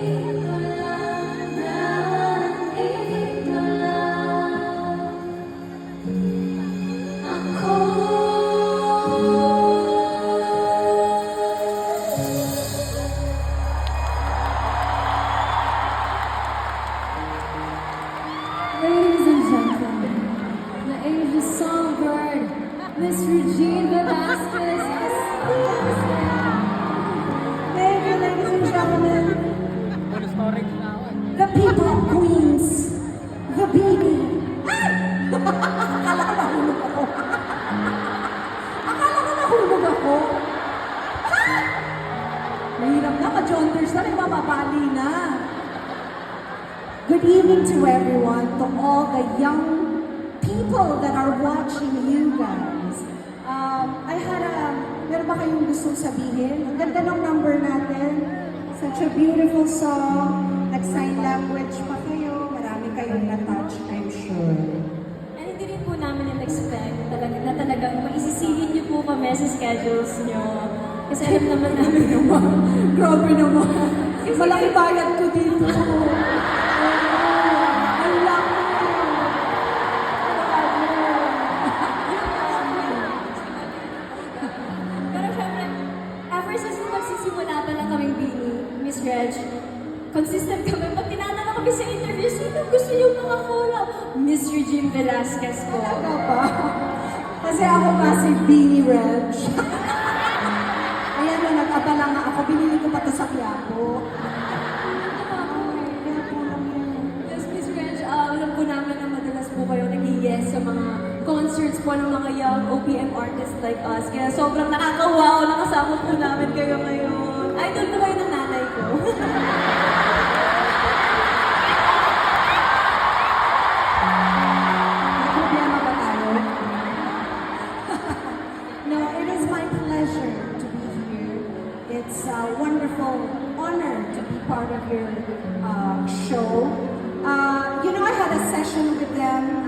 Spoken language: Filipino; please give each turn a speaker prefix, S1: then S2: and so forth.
S1: Ladies and gentlemen, the Asia songbird, Miss Regine Velasquez is
S2: Thank you, ladies and gentlemen. The people of Queens, the baby. Ay! Akala ko nahulog ako. Akala ko nahulog ako. Ah! Mahirap na, ka-jonters na, may mababali na. Good evening to everyone, to all the young people that are watching you guys. Meron ba kayong gustong sabihin? Ang ganda ng number natin. Such a beautiful song. Nag-sign language pa kayo. Marami kayong na-touch, I'm sure.
S1: And hindi rin po namin in-expect na talagang maisisingin niyo po kami sa schedules niyo. Kasi alam naman namin naman.
S2: Grabe naman. Malaki bayad ko dito. Ang laki.
S1: Pero syempre, ever since magsisimula pa lang kaming Bini, Miss Reg, consistent kami. Pag tinatanong kami sa interview, sino gusto yung mga collab? Miss Regine Velasquez po.
S2: Talaga ba? Kasi ako pa si Beanie Reg. Ayan na, nag-abala nga ako. Binili ko pa ito sa Quiapo.
S1: Yes, Miss Reg, alam po namin na madalas po kayo nag-yes sa mga concerts po ng mga young OPM artists like us. Kaya sobrang nakaka-wow na kasama po namin kayo ngayon. Idol po kayo ng nanay ko.
S2: May problema ba tayo? No, it is my pleasure to be here. It's a wonderful honor to be part of your show. I had a session with them.